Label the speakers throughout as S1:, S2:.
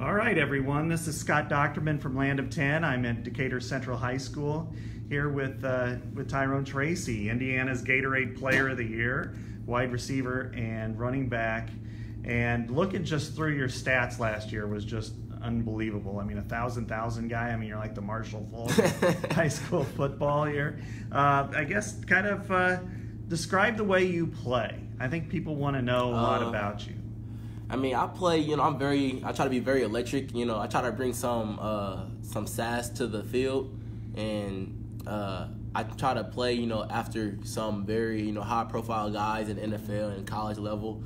S1: All right, everyone. This is Scott Docterman from Land of 10. I'm at Decatur Central High School here with Tyrone Tracy, Indiana's Gatorade Player of the Year, wide receiver and running back. And looking just through your stats last year was just unbelievable. I mean, 1,000 guy. I mean, you're like the Marshall Falk high school football here. I guess kind of describe the way you play. I think people want to know a lot about you.
S2: I mean, I play, I try to be very electric. I try to bring some sass to the field, and I try to play, after some very, high-profile guys in the NFL and college level.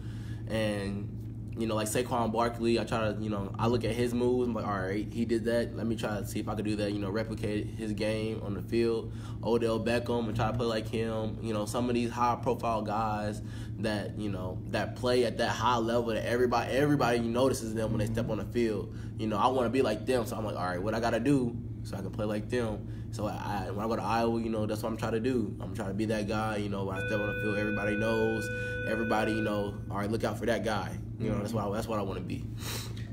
S2: And, like Saquon Barkley, I try to, I look at his moves. I'm like, all right, he did that. Let me try to see if I could do that, replicate his game on the field. Odell Beckham, and try to play like him. Some of these high-profile guys that, that play at that high level that everybody notices them when they step on the field. I want to be like them. So I'm like, all right, what I got to do so I can play like them. So when I go to Iowa, that's what I'm trying to do. I'm trying to be that guy, when I step on the field, everybody knows. Everybody, all right, look out for that guy. That's what I want to be.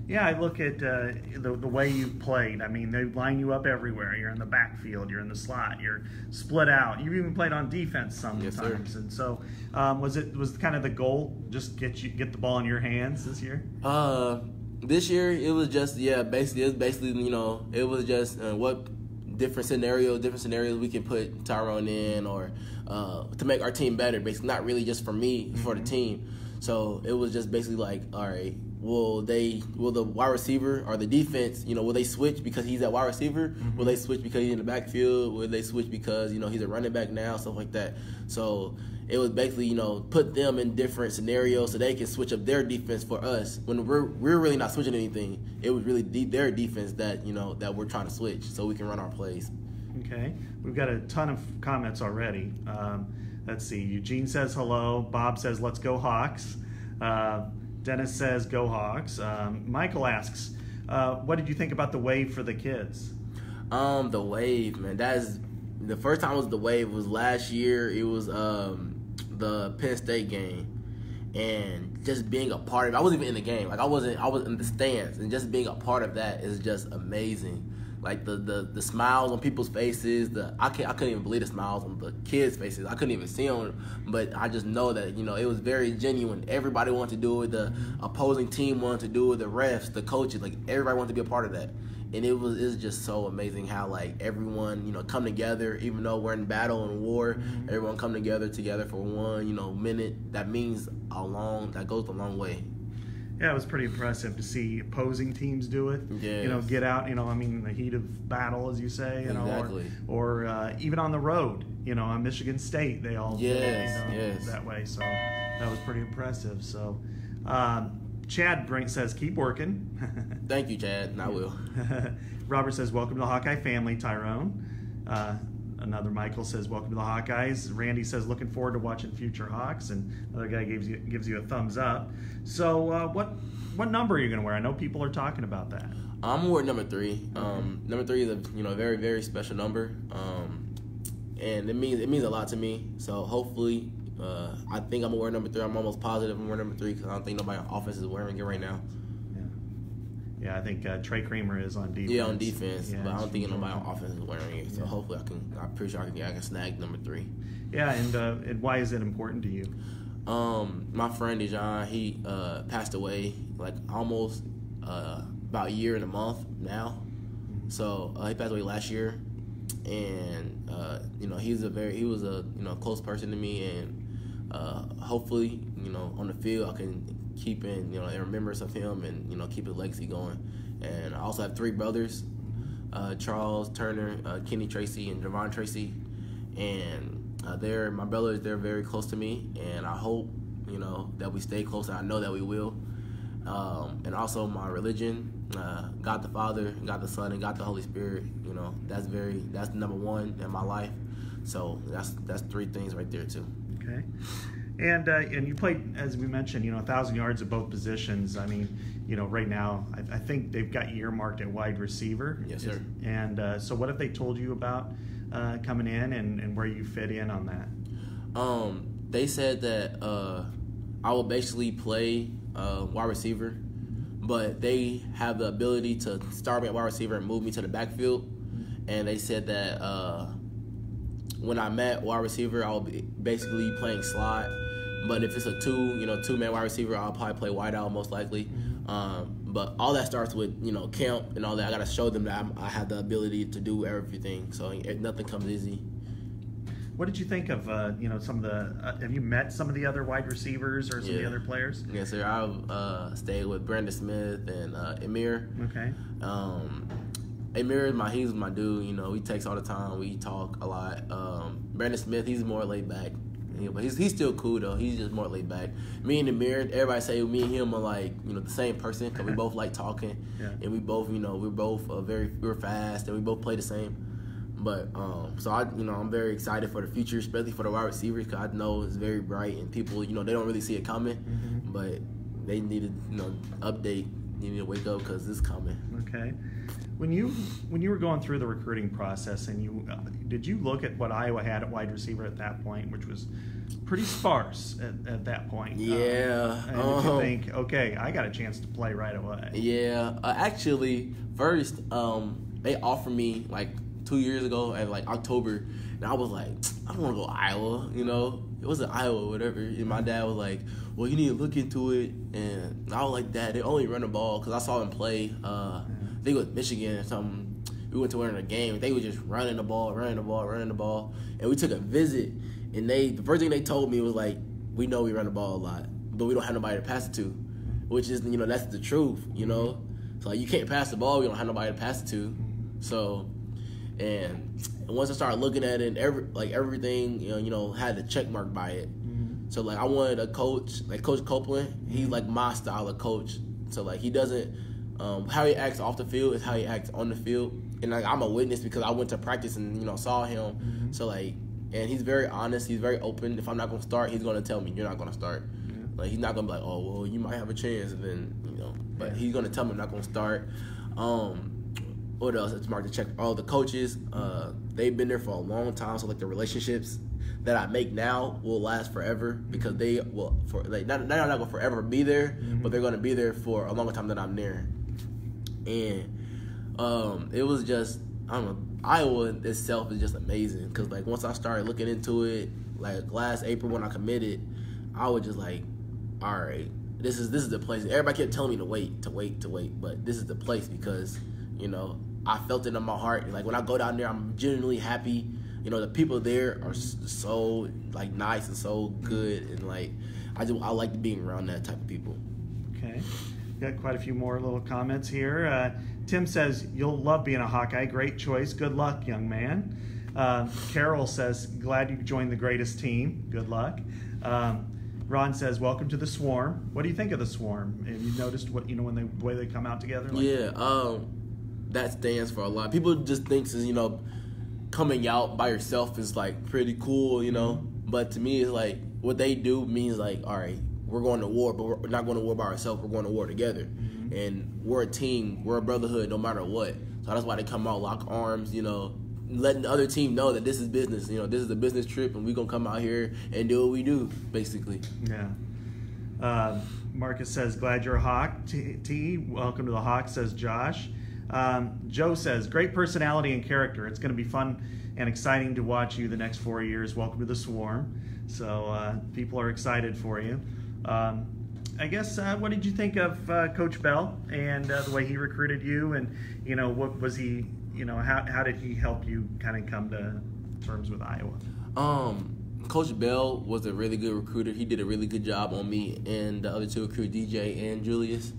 S1: Yeah, I look at the way you played. I mean, they line you up everywhere. You're in the backfield. You're in the slot. You're split out. You even played on defense sometimes.
S2: Yes, sir.
S1: And so, was kind of the goal just get the ball in your hands this year?
S2: This year it was just basically it was just what different scenarios we can put Tyrone in or to make our team better. Basically, not really just for me, for the team. So it was just basically like, all right, will the wide receiver or the defense, will they switch because he's at wide receiver? Mm-hmm. Will they switch because he's in the backfield? Will they switch because, he's a running back now, stuff like that. So it was basically, put them in different scenarios so they can switch up their defense for us. When we're really not switching anything, it was really their defense that, that we're trying to switch so we can run our plays.
S1: Okay. We've got a ton of comments already. Let's see. Eugene says hello. Bob says, let's go Hawks. Dennis says, go Hawks. Michael asks, what did you think about the wave for the kids?
S2: The wave, man. The first time the wave was last year. It was the Penn State game. And just being a part of it. I wasn't even in the game. Like I was in the stands. And just being a part of that is just amazing. Like the smiles on people's faces, I couldn't even believe the smiles on the kids' faces. I couldn't even see them, but I just know that it was very genuine. Everybody wanted to do it. The opposing team wanted to do it. The refs, the coaches, like everybody wanted to be a part of that. And it was just so amazing how like everyone come together, even though we're in battle and war. Mm-hmm. Everyone come together for one minute. That goes a long way.
S1: Yeah, it was pretty impressive to see opposing teams do it. Yes. Get out, in the heat of battle, as you say,
S2: exactly.
S1: or even on the road, on Michigan State, they all did
S2: yes.
S1: that way. So that was pretty impressive. So Chad says, keep working.
S2: Thank you, Chad, and I will.
S1: Robert says, welcome to the Hawkeye family, Tyrone. Another Michael says, welcome to the Hawkeyes. Randy says, looking forward to watching future Hawks. And another guy gives you a thumbs up. So what number are you going to wear? I know people are talking about that.
S2: I'm going to wear number 3. Number 3 is a very, very special number. And it means a lot to me. So hopefully, I think I'm going to wear number 3. I'm almost positive I'm going to wear number 3 because I don't think nobody on offense is wearing it right now.
S1: Yeah, I think Trey Kramer is on defense.
S2: Yeah, on defense, yeah, but I don't think nobody on offense is wearing it. So hopefully I'm pretty sure I can snag number 3. Yeah,
S1: and why is it important to you?
S2: My friend Dijon, he passed away like almost about a year and a month now. So he passed away last year, and he was a close person to me, and hopefully on the field I can keep in in remembrance of him and keep his legacy going. And I also have 3 brothers, Charles, Turner, Kenny Tracy, and Tyrone Tracy, and my brothers. They're very close to me, and I hope that we stay close, and I know that we will. And also my religion, God the Father, God the Son, and God the Holy Spirit. That's number 1 in my life. So that's 3 things right there too.
S1: Okay. And you played, as we mentioned, 1,000 yards at both positions. I mean, right now, I think they've got you earmarked at wide receiver.
S2: Yes, sir.
S1: And so what have they told you about coming in and where you fit in on that?
S2: They said that I will basically play wide receiver, but they have the ability to start me at wide receiver and move me to the backfield. And they said that when I'm at wide receiver, I'll be basically playing slot. But if it's a two-man wide receiver, I'll probably play wide out most likely. But all that starts with, camp and all that. I got to show them that I have the ability to do everything. So nothing comes easy.
S1: What did you think of, some of the have you met some of the other wide receivers or some of the other players?
S2: Yes, sir. I've stayed with Brandon Smith and Amir.
S1: Okay.
S2: Amir, he's my dude. We text all the time. We talk a lot. Brandon Smith, he's more laid back. But he's still cool, though. He's just more laid back. Me and Amir, everybody say me and him are like, the same person because we both like talking. Yeah. And we both, we're both we're fast and we both play the same. But, so I'm very excited for the future, especially for the wide receivers because I know it's very bright and people, they don't really see it coming. Mm-hmm. But they need to, update. You need to wake up because it's coming.
S1: Okay. When you were going through the recruiting process, and did you look at what Iowa had at wide receiver at that point, which was pretty sparse at that point?
S2: Yeah.
S1: And did you think, okay, I got a chance to play right away? Yeah.
S2: Actually, first, they offered me like 2 years ago at like October, and I was like, I don't want to go to Iowa. It wasn't Iowa, whatever. And my dad was like, well, you need to look into it. And I was like, Dad, they only run the ball because I saw them play. I think it was Michigan or something. We went to one of the game. They were just running the ball. And we took a visit, and the first thing they told me was like, we know we run the ball a lot, but we don't have nobody to pass it to, which is, that's the truth, So like, you can't pass the ball. We don't have nobody to pass it to. So, and once I started looking at it, everything, had a check mark by it. So, like, I wanted a coach, like Coach Copeland. He's, like, my style of coach. So, like, he doesn't how he acts off the field is how he acts on the field. And, like, I'm a witness because I went to practice and, saw him. Mm-hmm. So, like, and he's very honest. He's very open. If I'm not going to start, he's going to tell me, you're not going to start. Yeah. Like, he's not going to be like, oh, well, you might have a chance. And then, but he's going to tell me I'm not going to start. What else? It's marked to check all the coaches. They've been there for a long time. So, like, the relationships that I make now will last forever because they will they're not going to forever be there, but they're going to be there for a longer time than I'm there. And it was just, I don't know, Iowa itself is just amazing because, like, once I started looking into it, like last April when I committed, I was just like, all right, this is the place. Everybody kept telling me to wait, but this is the place because, I felt it in my heart. Like, when I go down there, I'm genuinely happy. The people there are so, like, nice and so good, and, like, I like being around that type of people.
S1: Okay. Got quite a few more little comments here. Tim says, you'll love being a Hawkeye. Great choice. Good luck, young man. Carol says, glad you joined the greatest team. Good luck. Ron says, welcome to the Swarm. What do you think of the Swarm? Have you noticed what, when the way they come out together?
S2: Like, that stands for a lot. People just think, coming out by yourself is, like, pretty cool, But to me, it's like, what they do means, like, all right, we're going to war, but we're not going to war by ourselves. We're going to war together. Mm-hmm. And we're a team. We're a brotherhood no matter what. So that's why they come out, lock arms, letting the other team know that this is business. This is a business trip, and we're going to come out here and do what we do, basically.
S1: Yeah. Marcus says, glad you're a Hawk. T, welcome to the Hawk, says Josh. Joe says, great personality and character. It's going to be fun and exciting to watch you the next 4 years. Welcome to the Swarm. So people are excited for you. I guess, what did you think of Coach Bell and the way he recruited you? And, what was he, how did he help you kind of come to terms with Iowa?
S2: Coach Bell was a really good recruiter. He did a really good job on me and the other two recruits, DJ and Julius.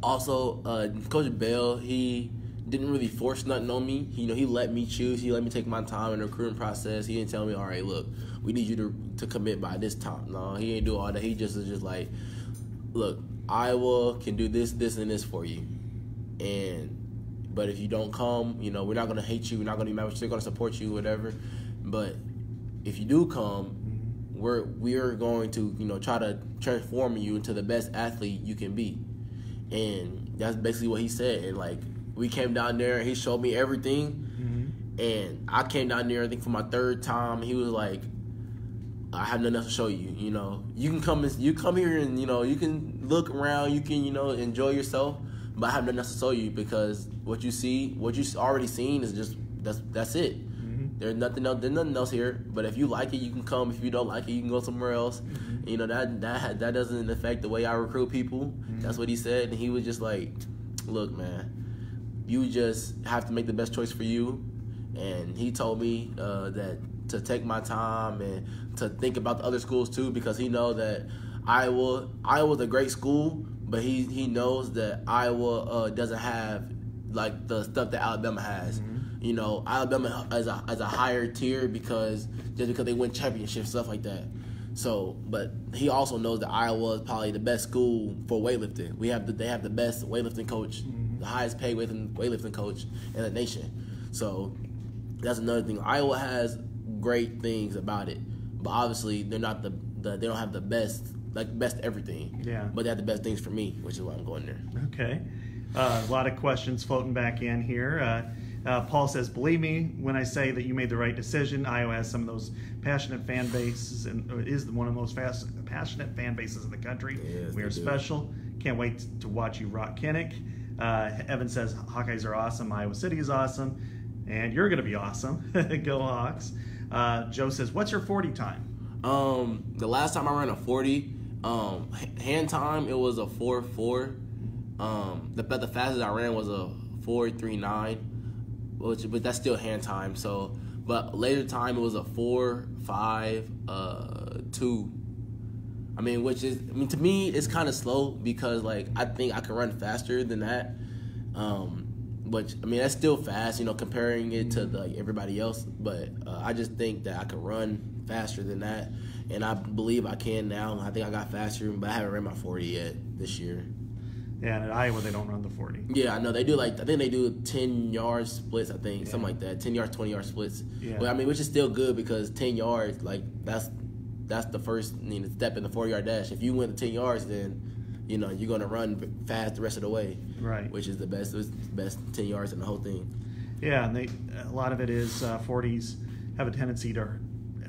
S2: Also, Coach Bell, he didn't really force nothing on me. He let me choose. He let me take my time in the recruiting process. He didn't tell me, all right, look, we need you to commit by this time. No, he didn't do all that. He just was just like, look, Iowa can do this, this, and this for you. But if you don't come, we're not going to hate you. We're not going to be mad. We're still going to support you, whatever. But if you do come, we're going to, try to transform you into the best athlete you can be. And that's basically what he said. And, like, we came down there and he showed me everything. And I came down there, I think, for my third time. He was like, I have nothing else to show you. You know, you come here and, you know, you can look around, you can, you know, enjoy yourself, but I have nothing else to show you because what you already seen is just that's it. There's nothing else here. But if you like it, you can come. If you don't like it, you can go somewhere else. You know, that doesn't affect the way I recruit people. That's what he said, and he was just like, look, man, you just have to make the best choice for you. And he told me that to take my time and to think about the other schools too, because he knows that Iowa's a great school, but he knows that Iowa doesn't have like the stuff that Alabama has. You know, Alabama as a higher tier because they win championships, stuff like that. So, but he also knows that Iowa is probably the best school for weightlifting. They have the best weightlifting coach, the highest paid weightlifting coach in the nation. So that's another thing. Iowa has great things about it, but obviously they don't have the best everything.
S1: Yeah.
S2: But they have the best things for me, which is why I'm going there.
S1: Okay. A lot of questions floating back in here. Paul says, believe me when I say that you made the right decision. Iowa has some of those passionate fan bases and is one of the most passionate fan bases in the country.
S2: Yes,
S1: we are special. Can't wait to watch you rock Kinnick. Evan says, Hawkeyes are awesome. Iowa City is awesome. And you're going to be awesome. Go Hawks. Joe says, what's your 40 time?
S2: The last time I ran a 40, hand time, it was a 4.4. The fastest I ran was a 4.39. But that's still hand time. So, but later time it was a 4.5.2. I mean, to me it's kind of slow because like I think I can run faster than that. Which I mean that's still fast, you know, comparing it to like everybody else. But I just think that I can run faster than that, and I believe I can now. I think I got faster, but I haven't ran my 40 yet this year.
S1: Yeah, and at Iowa, they don't run the 40.
S2: Yeah, I know. They do I think they do 10-yard splits, I think, something like that. 10 yards, 20-yard splits. Yeah. But, I mean, which is still good because 10 yards, like, that's the first step in the 40-yard dash. If you win the 10 yards, then, you know, you're going to run fast the rest of the way. Right. Which is the best 10 yards in the whole thing.
S1: Yeah, and a lot of it is 40s have a tendency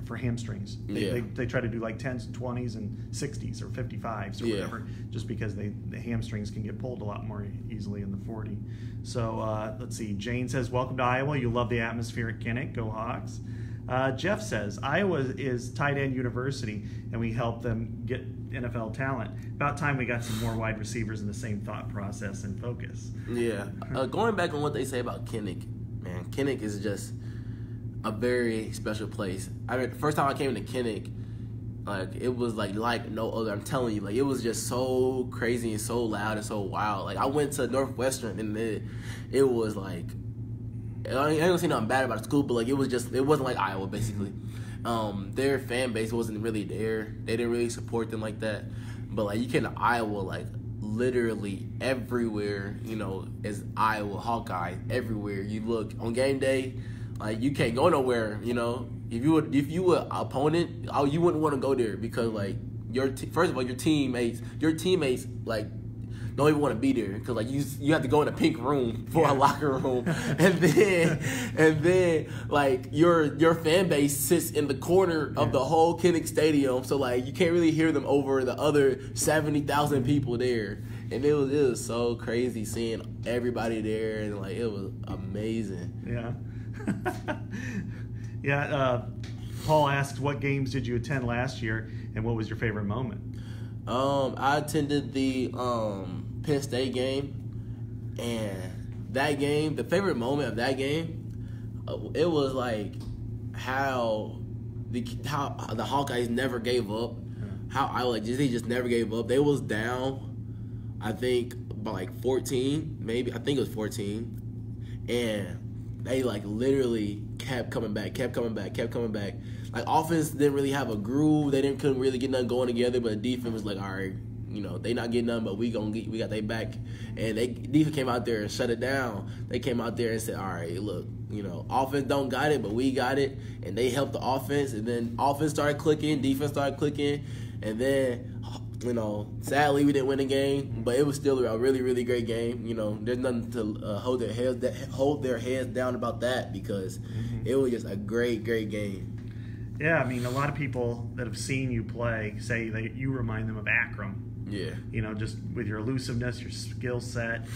S1: for hamstrings. They try to do like 10s and 20s and 60s or 55s or whatever, just because the hamstrings can get pulled a lot more easily in the 40. So let's see. Jane says, welcome to Iowa. You love the atmosphere at Kinnick. Go Hawks. Jeff says, Iowa is tight end university, and we help them get NFL talent. About time we got some more wide receivers in the same thought process and focus.
S2: Yeah. Going back on what they say about Kinnick, man, Kinnick is just a very special place. I mean, the first time I came to Kinnick, like it was like no other. I'm telling you, like it was just so crazy and so loud and so wild. Like I went to Northwestern and it was like I ain't gonna say nothing bad about the school, but like it wasn't like Iowa basically. Their fan base wasn't really there. They didn't really support them like that. But like you came to Iowa, like literally everywhere, you know, is Iowa Hawkeye. Everywhere you look on game day. Like you can't go nowhere, you know. If you were an opponent, you wouldn't want to go there because like first of all your teammates like don't even want to be there because like you have to go in a pink room for a locker room, and then like your fan base sits in the corner of the whole Kinnick Stadium, so like you can't really hear them over the other 70,000 people there, and it was so crazy seeing everybody there, and like it was amazing.
S1: Yeah. Yeah, Paul asked, what games did you attend last year, and what was your favorite moment?
S2: I attended the Penn State game, and that game, the favorite moment of that game, it was like how the Hawkeyes never gave up. How they just never gave up. They was down, I think, by like 14, maybe. I think it was 14, and they like literally kept coming back. Like offense didn't really have a groove. They couldn't really get nothing going together. But the defense was like, all right, you know, they not getting nothing, but we got their back. And defense came out there and shut it down. They came out there and said, all right, look, you know, offense don't got it, but we got it. And they helped the offense. And then offense started clicking, defense started clicking, and then. You know, sadly we didn't win the game, but it was still a really, really great game. You know, there's nothing to hold their heads down about that because it was just a great, great game.
S1: Yeah, I mean, a lot of people that have seen you play say that you remind them of Akram.
S2: Yeah.
S1: You know, just with your elusiveness, your skill set.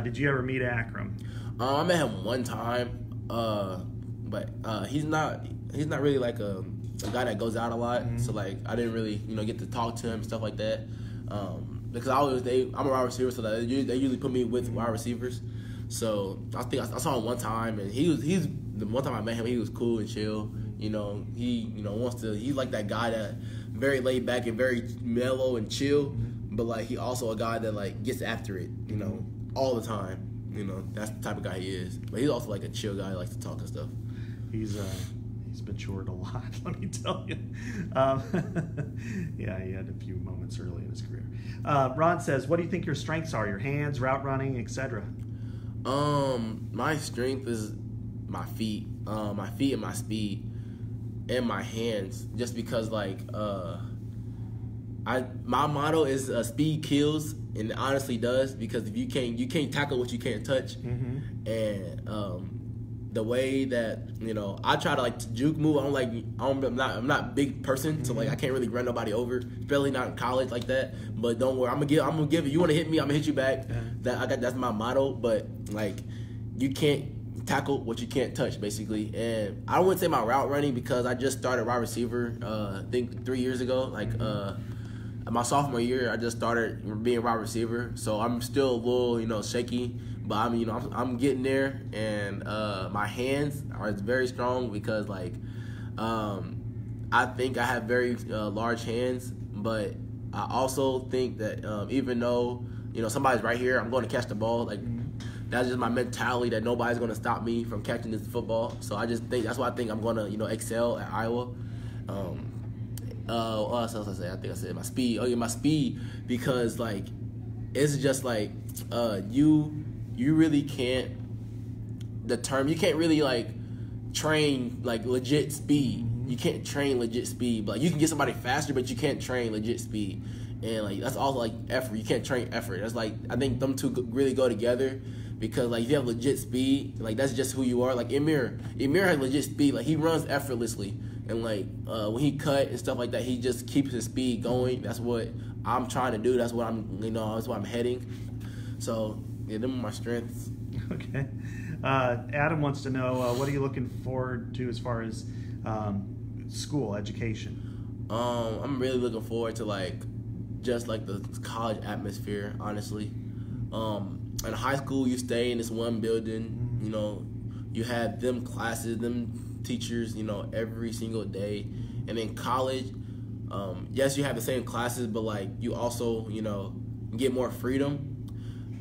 S1: Did you ever meet Akram?
S2: I met him one time, but he's not really like a guy that goes out a lot.
S1: Mm-hmm.
S2: So like I didn't really get to talk to him and stuff like that. Because I'm a wide receiver, so they usually put me with wide receivers. So I think I saw him one time, and he's the one time I met him, he was cool and chill. You know, he he's like that guy that very laid back and very mellow and chill, but like he also a guy that like gets after it, all the time. You know, that's the type of guy he is. But he's also like a chill guy, he likes to talk and stuff.
S1: He's matured a lot, let me tell you. Yeah, he had a few moments early in his career. Ron says, what do you think your strengths are? Your hands, route running, etc.
S2: My strength is my feet and my speed and my hands. Just because like my motto is speed kills, and it honestly does, because if you can't tackle what you can't touch.
S1: Mm-hmm.
S2: And the way that I try to like juke move. I'm not a big person, mm-hmm. So like I can't really run nobody over, especially not in college like that. But don't worry, I'm gonna give you want to hit me, I'm gonna hit you back. Yeah. That's my motto. But like you can't tackle what you can't touch, basically. And I wouldn't say my route running, because I just started wide receiver I think 3 years ago. Like my sophomore year, I just started being wide receiver, so I'm still a little shaky. But I'm getting there, and my hands are very strong, because like I think I have very large hands, but I also think that even though somebody's right here, I'm going to catch the ball. Like that's just my mentality, that nobody's going to stop me from catching this football. So I just think that's why I think I'm going to excel at Iowa. What else I say? I think I said my speed. Oh yeah, my speed, because like it's just like you really can't you can't really like train like legit speed. You can't train legit speed, but like, you can get somebody faster, but you can't train legit speed. And like that's also like effort. You can't train effort. That's like I think them two really go together, because like if you have legit speed, like that's just who you are. Like Emir has legit speed. Like he runs effortlessly, and like when he cut and stuff like that, he just keeps his speed going. That's what I'm trying to do. That's what that's where I'm heading. So yeah, them are my strengths.
S1: Okay. Adam wants to know what are you looking forward to as far as school education?
S2: I'm really looking forward to like just like the college atmosphere, honestly. In high school, you stay in this one building, you have them classes, them teachers, every single day. And in college, yes, you have the same classes, but like you also, get more freedom.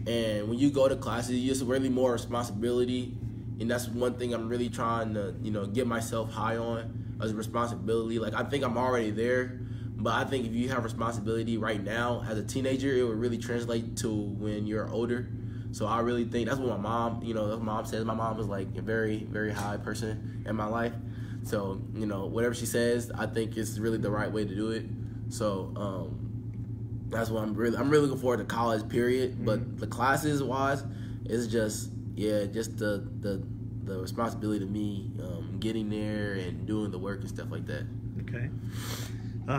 S2: And when you go to classes, you just really more responsibility. And that's one thing I'm really trying to, get myself high on, as responsibility. Like I think I'm already there, but I think if you have responsibility right now as a teenager, it would really translate to when you're older. So I really think that's what my mom, that's what my mom says. My mom is like a very, very high person in my life. So, whatever she says, I think it's really the right way to do it. So, that's what I'm really looking forward to college, period. But the classes wise, it's just the responsibility to me, getting there and doing the work and stuff like that.
S1: Okay.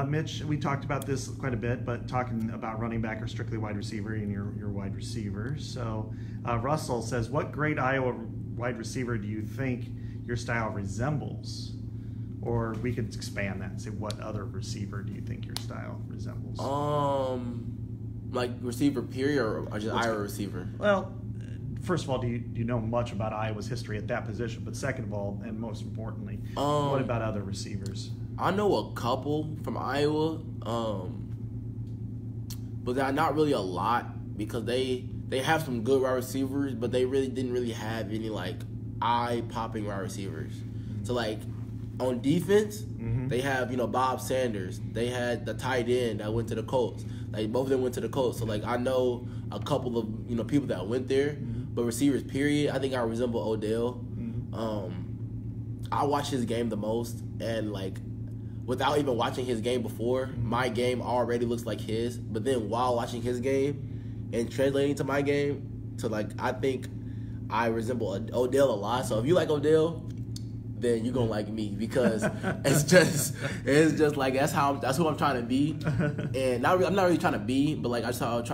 S1: Mitch, we talked about this quite a bit, but talking about running back or strictly wide receiver, and you're wide receiver. So Russell says, what great Iowa wide receiver do you think your style resembles? Or we could expand that and say, what other receiver do you think your style resembles?
S2: Like receiver period, or just Iowa receiver?
S1: Well, first of all, do you know much about Iowa's history at that position? But second of all, and most importantly, what about other receivers?
S2: I know a couple from Iowa, but they're not really a lot, because they have some good wide receivers, but they really didn't really have any like eye-popping wide receivers. So like on defense, they have Bob Sanders. They had the tight end that went to the Colts. Like both of them went to the Colts. So like I know a couple of people that went there, but receivers period, I think I resemble Odell. I watch his game the most, and like without even watching his game before, my game already looks like his. But then while watching his game and translating to my game, to like I think I resemble Odell a lot. So if you like Odell, then you're gonna like me because it's just like that's who I'm trying to be, and I'm not really trying to be, but like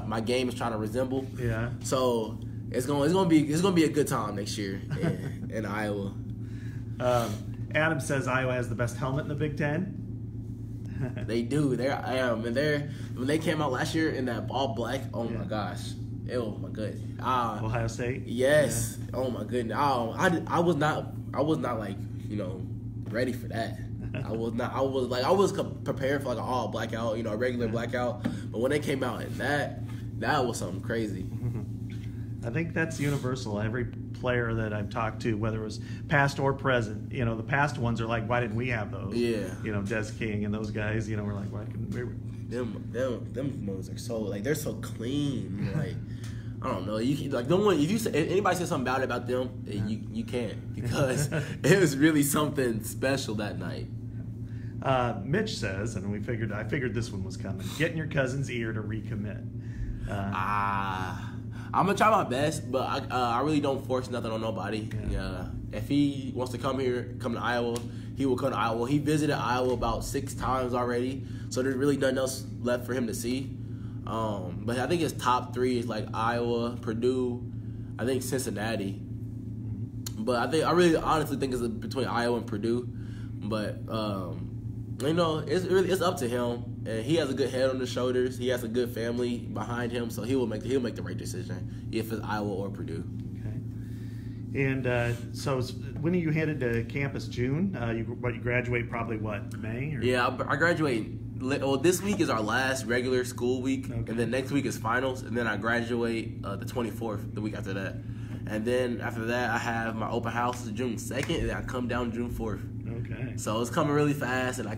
S2: my game is trying to resemble.
S1: Yeah.
S2: So it's gonna be a good time next year in Iowa.
S1: Adam says Iowa has the best helmet in the Big Ten.
S2: They do. When they came out last year in that all black. Oh my gosh. Oh my goodness.
S1: Ohio State.
S2: Yes. Yeah. Oh my goodness. I was not like ready for that. I was prepared for like an all blackout, a regular blackout. But when they came out in that was something crazy.
S1: I think that's universal. Every player that I've talked to, whether it was past or present, the past ones are like, why didn't we have those?
S2: Yeah.
S1: Des King and those guys, we're like, why couldn't we?
S2: Them moves are so they're so clean. Like I don't know. You like no one. If anybody says something bad about them, you can't because it was really something special that night.
S1: Mitch says, and I figured this one was coming. Get in your cousin's ear to recommit.
S2: I'm gonna try my best, but I really don't force nothing on nobody. Yeah. If he wants to come to Iowa, he will come to Iowa. He visited Iowa about 6 times already, so there's really nothing else left for him to see. But I think his top 3 is like Iowa, Purdue, I think Cincinnati. But I really honestly think it's between Iowa and Purdue. But it's up to him. And he has a good head on his shoulders. He has a good family behind him, so he'll make the right decision if it's Iowa or Purdue.
S1: Okay. And so when are you headed to campus? June? You graduate probably May? Or?
S2: Yeah, I graduate. Well, this week is our last regular school week,
S1: okay.
S2: And then next week is finals, and then I graduate the 24th, the week after that. And then after that, I have my open house June 2nd, and then I come down June 4th.
S1: Okay.
S2: So it's coming really fast, and I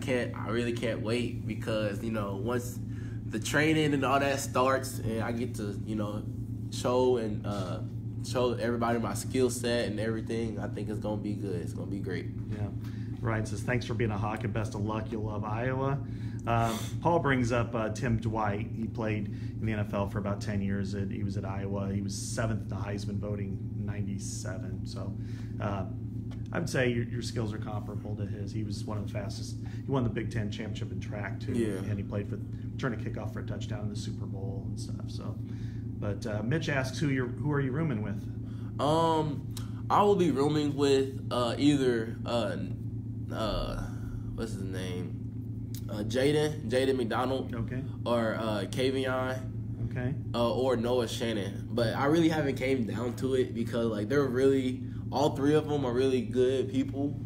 S2: really can't wait because, once the training and all that starts and I get to, show everybody my skill set and everything, I think it's going to be good. It's going to be great.
S1: Yeah. Ryan says, thanks for being a Hawk and best of luck. You'll love Iowa. Paul brings up Tim Dwight. He played in the NFL for about 10 years. He was at Iowa. He was 7th in the Heisman voting in 97. So I would say your skills are comparable to his. He was one of the fastest. He won the Big Ten championship in track too.
S2: Yeah. And
S1: he played for return a kickoff for a touchdown in the Super Bowl and stuff. So, but Mitch asks, who are you rooming with?
S2: I will be rooming with either what's his name? Jaden McDonald.
S1: Okay.
S2: Or Kavion.
S1: Okay.
S2: Or Noah Shannon. But I really haven't came down to it because like they're really all 3 of them are really good people.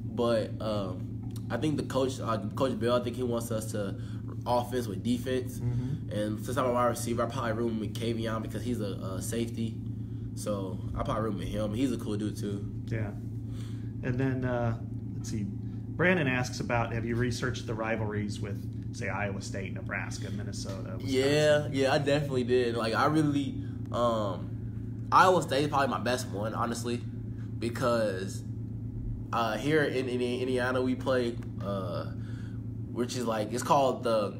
S2: But I think the coach Bill, I think he wants us to offense with defense.
S1: Mm-hmm. And
S2: since I'm a wide receiver, I probably room with Kavion because he's a safety. So I probably room with him. He's a cool dude too.
S1: Yeah. And then let's see. Brandon asks about, have you researched the rivalries with, say, Iowa State, Nebraska, Minnesota, Wisconsin?
S2: Yeah, I definitely did. Like, I really, Iowa State is probably my best one, honestly, because here in Indiana we play, which is like, it's called the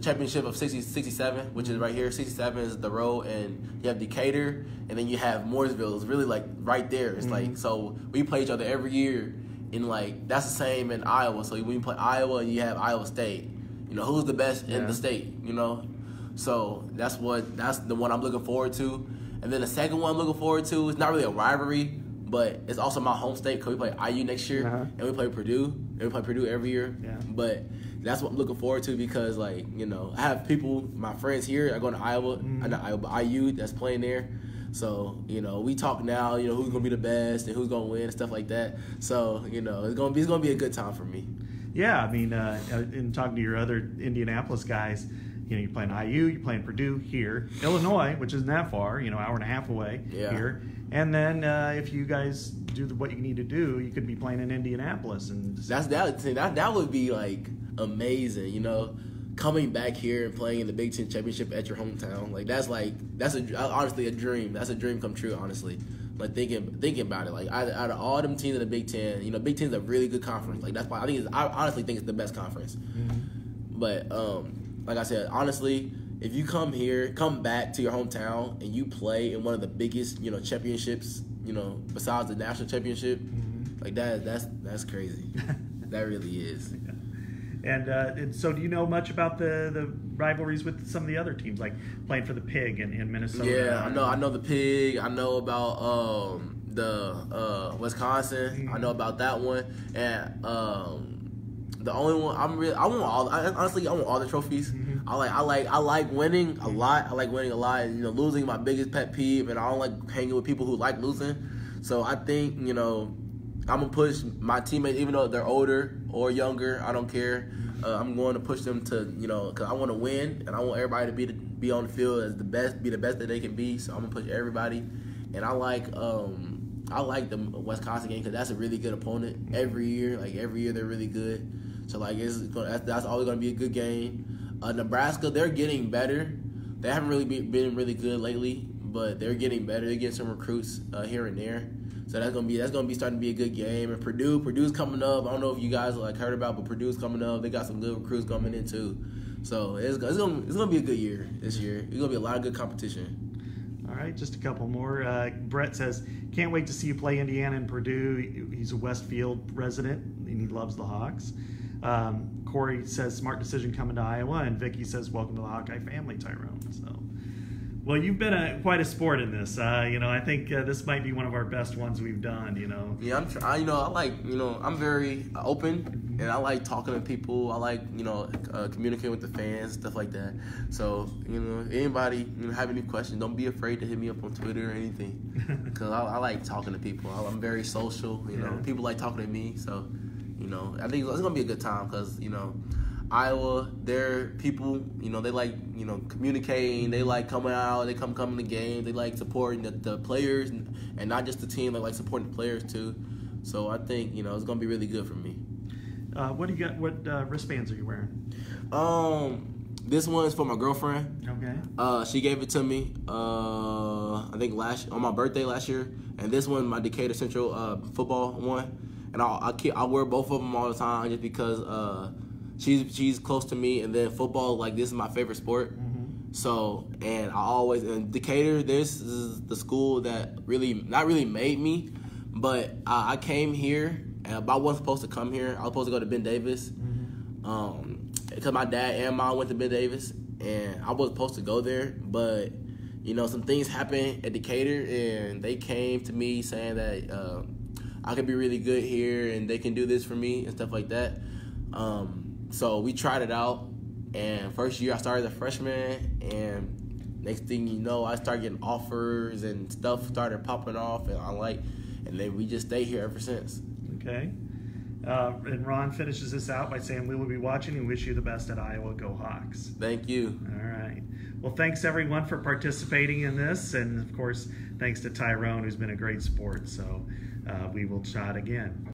S2: championship of 67, which is right here. 67 is the road, and you have Decatur, and then you have Mooresville. It's really like right there. It's like, so we play each other every year. And, like, that's the same in Iowa. So when you play Iowa and you have Iowa State, who's the best in the state, So that's the one I'm looking forward to. And then the second one I'm looking forward to is not really a rivalry, but it's also my home state because we play IU next year, and we play Purdue. And we play Purdue every year.
S1: Yeah.
S2: But that's what I'm looking forward to because, like, I have people, my friends here are going to Iowa, not Iowa, but IU that's playing there. So, we talk now, who's going to be the best and who's going to win and stuff like that. So, it's going to be a good time for me.
S1: Yeah, I mean, in talking to your other Indianapolis guys, you're playing IU, you're playing Purdue here, Illinois, which isn't that far, hour and a half away here. And then if you guys do what you need to do, you could be playing in Indianapolis. And
S2: that would be, like, amazing, coming back here and playing in the Big Ten championship at your hometown, like that's honestly a dream. That's a dream come true, honestly. Like thinking about it, like out of all them teams in the Big Ten, Big Ten's a really good conference. Like that's why I honestly think it's the best conference. Mm-hmm. But like I said, honestly, if you come back to your hometown and you play in one of the biggest championships, besides the national championship, Like that's crazy. That really is.
S1: And so do you know much about the rivalries with some of the other teams, like playing for the Pig in Minnesota?
S2: Yeah, I know the Pig. I know about the Wisconsin. I know about that one. And the only one I want all the trophies. I like winning a lot. I like winning a lot. And, losing my biggest pet peeve, and I don't like hanging with people who like losing. So I think, I'm going to push my teammates, even though they're older or younger, I don't care. I'm going to push them to, because I want to win, and I want everybody to be on the field as be the best that they can be. So I'm going to push everybody. And I like the Wisconsin game because that's a really good opponent every year. Like, every year they're really good. So, like, that's always going to be a good game. Nebraska, they're getting better. They haven't really been really good lately, but they're getting better. They're getting some recruits here and there. So that's gonna be starting to be a good game. And Purdue's coming up. I don't know if you guys heard about, but Purdue's coming up. They got some good recruits coming in too. So it's gonna be a good year this year. It's gonna be a lot of good competition.
S1: All right, just a couple more. Brett says, "Can't wait to see you play Indiana and Purdue." He's a Westfield resident and he loves the Hawks. Corey says, "Smart decision coming to Iowa," and Vicky says, "Welcome to the Hawkeye family, Tyrone." So. Well, you've been quite a sport in this. I think this might be one of our best ones we've done.
S2: Yeah, I'm very open, and I like talking to people. I like, communicating with the fans, stuff like that. So, anybody have any questions, don't be afraid to hit me up on Twitter or anything, because I like talking to people. I'm very social. People like talking to me. So, I think it's gonna be a good time because Iowa, their people, they like, communicating. They like coming out. They come to games. They like supporting the players and not just the team. They like supporting the players too. So I think, it's going to be really good for me.
S1: What do you got? What wristbands are you wearing?
S2: This one is for my girlfriend.
S1: Okay.
S2: She gave it to me, I think on my birthday last year. And this one, my Decatur Central football one. And I wear both of them all the time just because she's close to me, and then football, this is my favorite sport. So, and in Decatur, this is the school that not really made me, but I came here, and I wasn't supposed to come here. I was supposed to go to Ben Davis, because my dad and mom went to Ben Davis, and I was supposed to go there, but, some things happened at Decatur, and they came to me saying that I could be really good here, and they can do this for me, and stuff like that. So we tried it out, and first year I started as a freshman, and next thing you know, I started getting offers and stuff started popping off, and then we just stayed here ever since.
S1: Okay. And Ron finishes this out by saying, "We will be watching and wish you the best at Iowa. Go Hawks."
S2: Thank you.
S1: All right. Well, thanks everyone for participating in this, and of course, thanks to Tyrone, who's been a great sport. So we will chat again.